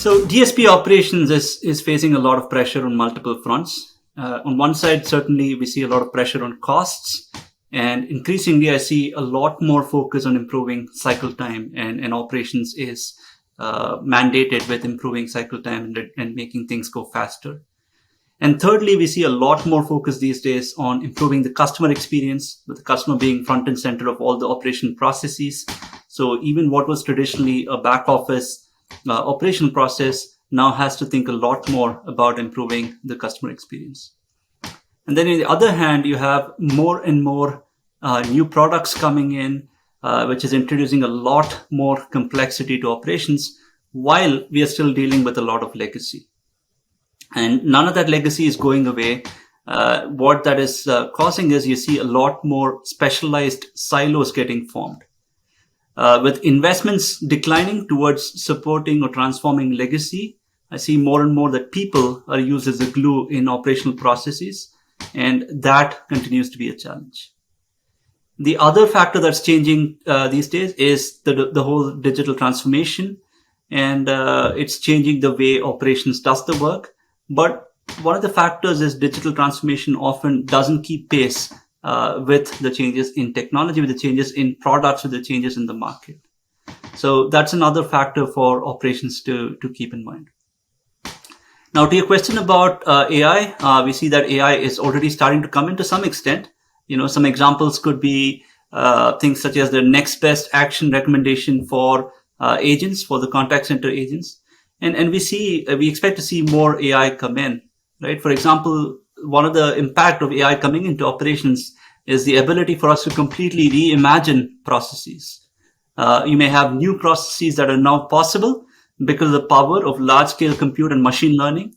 So DSP operations is facing a lot of pressure on multiple fronts. On one side, certainly we see a lot of pressure on costs, and increasingly I see a lot more focus on improving cycle time, and operations is mandated with improving cycle time and making things go faster. And thirdly, we see a lot more focus these days on improving the customer experience, with the customer being front and center of all the operation processes. So even what was traditionally a back office operational process now has to think a lot more about improving the customer experience. And then on the other hand, you have more and more new products coming in, which is introducing a lot more complexity to operations, while we are still dealing with a lot of legacy. And none of that legacy is going away. What that is causing is you see a lot more specialized silos getting formed. With investments declining towards supporting or transforming legacy, I see more and more that people are used as a glue in operational processes, and that continues to be a challenge. The other factor that's changing these days is the whole digital transformation, and it's changing the way operations does the work. But one of the factors is digital transformation often doesn't keep pace with the changes in technology, with the changes in products, with the changes in the market. So that's another factor for operations to keep in mind. Now, to your question about AI, we see that AI is already starting to come in to some extent. Some examples could be things such as the next best action recommendation for agents, for the contact center agents. And we expect to see more AI come in, right? For example, one of the impact of AI coming into operations is the ability for us to completely reimagine processes. You may have new processes that are now possible because of the power of large-scale compute and machine learning.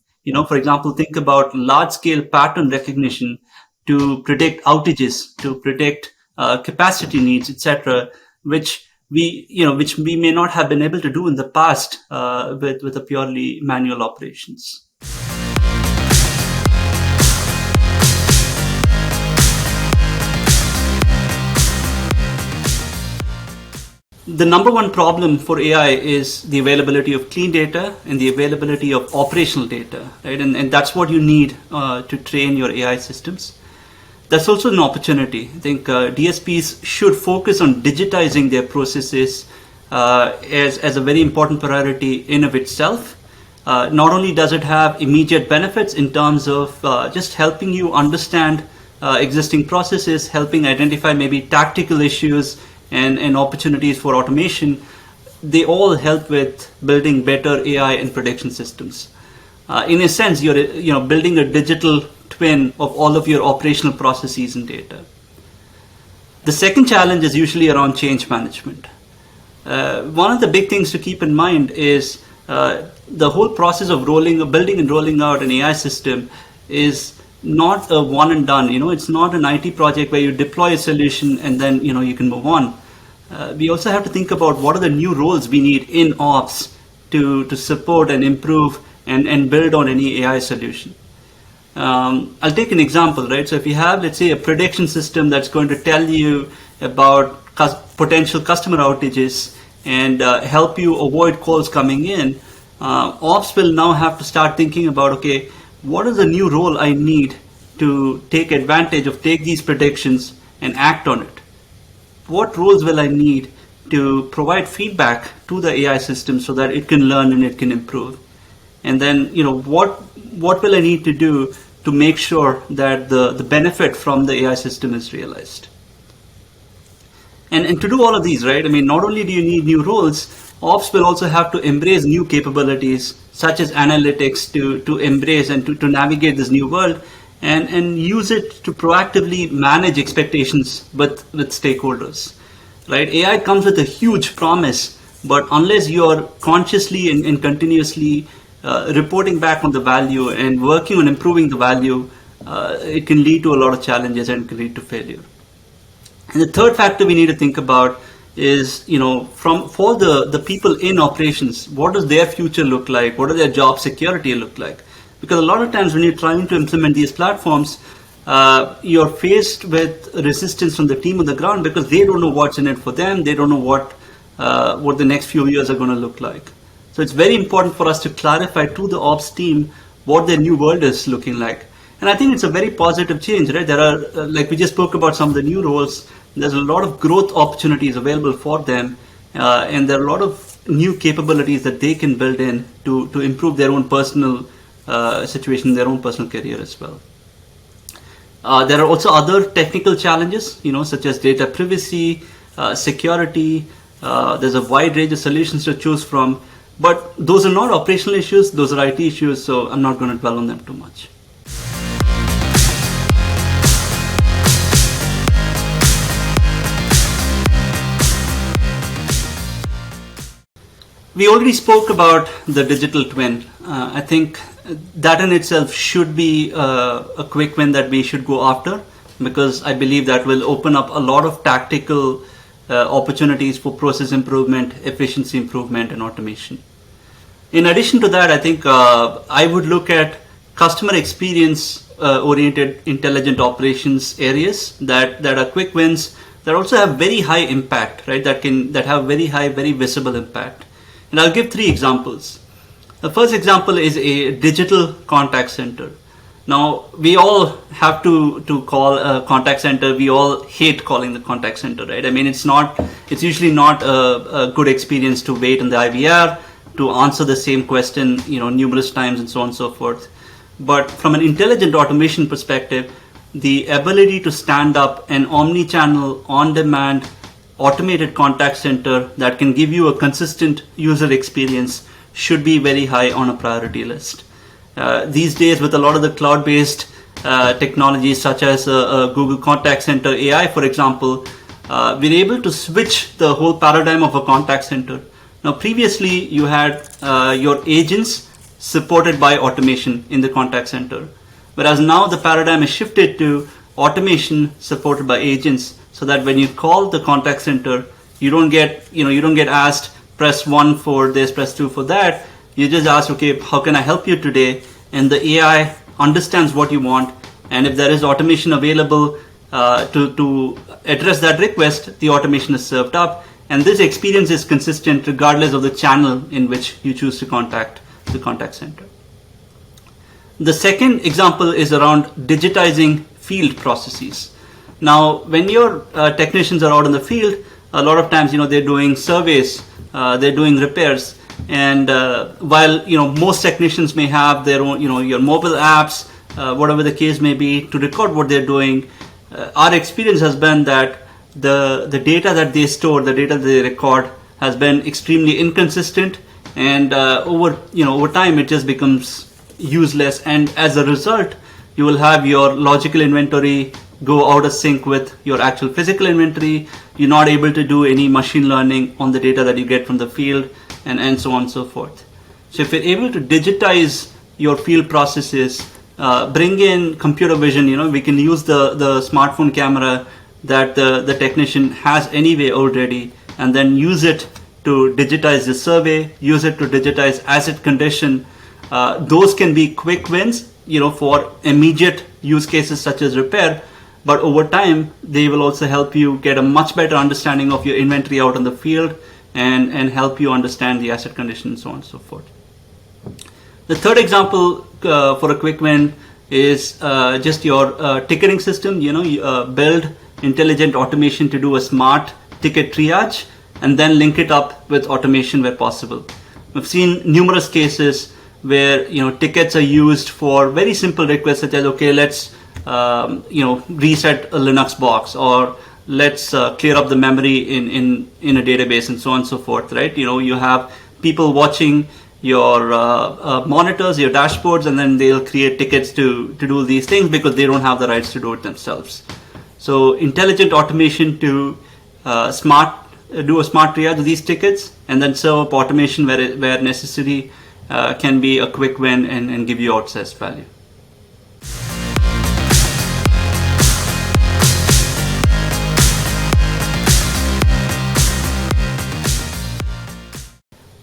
For example, think about large-scale pattern recognition to predict outages, to predict capacity needs, etc., which we may not have been able to do in the past with a purely manual operations. The number one problem for AI is the availability of clean data and the availability of operational data, right? And that's what you need to train your AI systems. That's also an opportunity. I think DSPs should focus on digitizing their processes as a very important priority in of itself. Not only does it have immediate benefits in terms of just helping you understand existing processes, helping identify maybe tactical issues and opportunities for automation, they all help with building better AI and prediction systems. In a sense, you're building a digital twin of all of your operational processes and data. The second challenge is usually around change management. One of the big things to keep in mind is the whole process of building and rolling out an AI system is not a one and done. It's not an IT project where you deploy a solution and then you can move on. We also have to think about what are the new roles we need in ops to support and improve and build on any AI solution. I'll take an example, right? So if you have, let's say, a prediction system that's going to tell you about potential customer outages and help you avoid calls coming in, ops will now have to start thinking about, okay, what is the new role I need to take these predictions and act on it? What roles will I need to provide feedback to the AI system so that it can learn and it can improve? And then, what will I need to do to make sure that the benefit from the AI system is realized? And to do all of these, right, not only do you need new roles, ops will also have to embrace new capabilities such as analytics to embrace and to navigate this new world and use it to proactively manage expectations with stakeholders, right? AI comes with a huge promise, but unless you're consciously and continuously reporting back on the value and working on improving the value, it can lead to a lot of challenges and can lead to failure. And the third factor we need to think about is, for the people in operations, what does their future look like? What does their job security look like? Because a lot of times when you're trying to implement these platforms, you're faced with resistance from the team on the ground because they don't know what's in it for them. They don't know what the next few years are going to look like. So it's very important for us to clarify to the ops team what their new world is looking like. And I think it's a very positive change, right? There are, like we just spoke about some of the new roles, there's a lot of growth opportunities available for them. And there are a lot of new capabilities that they can build in to improve their own personal situation, their own personal career as well. There are also other technical challenges, such as data privacy, security. There's a wide range of solutions to choose from, but those are not operational issues, those are IT issues, so I'm not going to dwell on them too much. We already spoke about the digital twin. I think that in itself should be a quick win that we should go after, because I believe that will open up a lot of tactical opportunities for process improvement, efficiency improvement, and automation. In addition to that, I think I would look at customer experience oriented intelligent operations areas that are quick wins that also have very high impact, right? That have very high, very visible impact. And I'll give 3 examples. The first example is a digital contact center. Now, we all have to call a contact center. We all hate calling the contact center, right? I mean, it's usually not a good experience to wait in the IVR, to answer the same question, numerous times and so on and so forth. But from an intelligent automation perspective, the ability to stand up an omni-channel, on-demand, automated contact center that can give you a consistent user experience should be very high on a priority list. These days, with a lot of the cloud-based technologies such as Google Contact Center AI, for example, we're able to switch the whole paradigm of a contact center. Now, previously, you had your agents supported by automation in the contact center, whereas now the paradigm is shifted to automation supported by agents, so that when you call the contact center, you don't get asked press 1 for this, press 2 for that. You just ask, okay, how can I help you today? And the AI understands what you want, and if there is automation available to address that request, the automation is served up, and this experience is consistent regardless of the channel in which you choose to contact the contact center. The second example is around digitizing field processes. Now, when your technicians are out in the field, a lot of times, they're doing surveys, they're doing repairs, and while most technicians may have their own, your mobile apps, whatever the case may be, to record what they're doing, our experience has been that the data that they store, the data that they record, has been extremely inconsistent, and over time it just becomes useless, and as a result, you will have your logical inventory go out of sync with your actual physical inventory. You're not able to do any machine learning on the data that you get from the field, and so on and so forth. So if you're able to digitize your field processes, bring in computer vision, we can use the smartphone camera that the technician has anyway already, and then use it to digitize the survey, use it to digitize asset condition. Those can be quick wins, for immediate use cases such as repair. But over time, they will also help you get a much better understanding of your inventory out in the field, and help you understand the asset condition and so on and so forth. The third example for a quick win is just your ticketing system. You build intelligent automation to do a smart ticket triage, and then link it up with automation where possible. We've seen numerous cases where tickets are used for very simple requests such as, okay, let's reset a Linux box, or let's clear up the memory in a database, and so on and so forth, right? You have people watching your monitors, your dashboards, and then they'll create tickets to do these things because they don't have the rights to do it themselves. So intelligent automation to do a smart triage of these tickets, and then serve up automation where necessary, can be a quick win and give you outsized value.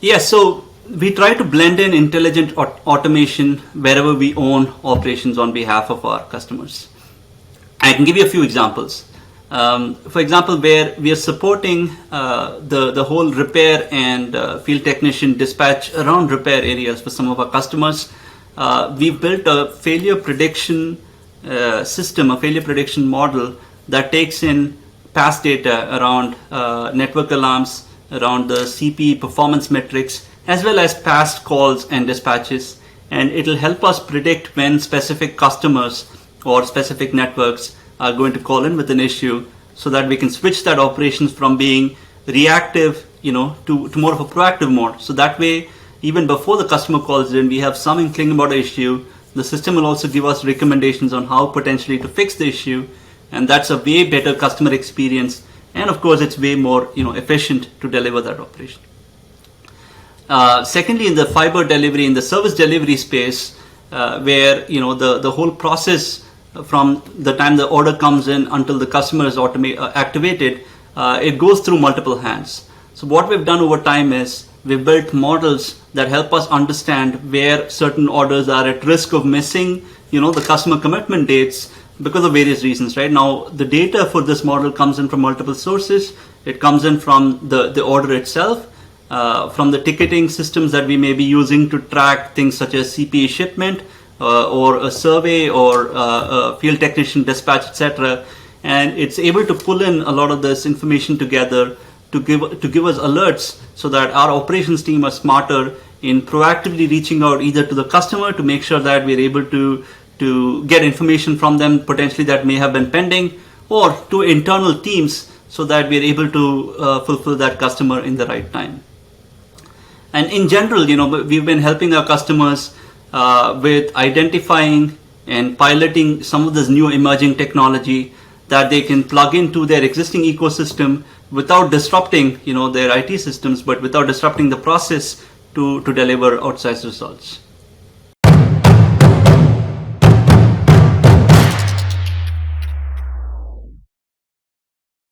Yes, so we try to blend in intelligent automation wherever we own operations on behalf of our customers. I can give you a few examples. For example, where we are supporting the whole repair and field technician dispatch around repair areas for some of our customers, we've built a failure prediction system, a failure prediction model that takes in past data around network alarms, around the CPE performance metrics, as well as past calls and dispatches. And it'll help us predict when specific customers or specific networks are going to call in with an issue, so that we can switch that operations from being reactive, to more of a proactive mode. So that way, even before the customer calls in, we have some inkling about the issue. The system will also give us recommendations on how potentially to fix the issue, and that's a way better customer experience. And of course, it's way more efficient to deliver that operation. Secondly, in the fiber delivery, in the service delivery space, where the whole process from the time the order comes in until the customer is activated, it goes through multiple hands. So what we've done over time is we've built models that help us understand where certain orders are at risk of missing, the customer commitment dates because of various reasons. Right now, the data for this model comes in from multiple sources. It comes in from the order itself, from the ticketing systems that we may be using to track things such as CPE shipment, or a survey, or a field technician dispatch, etc. And it's able to pull in a lot of this information together to give us alerts, so that our operations team are smarter in proactively reaching out either to the customer to make sure that we're able to get information from them potentially that may have been pending, or to internal teams, so that we're able to fulfill that customer in the right time. And in general, we've been helping our customers with identifying and piloting some of this new emerging technology that they can plug into their existing ecosystem without disrupting, their IT systems, but without disrupting the process to deliver outsized results.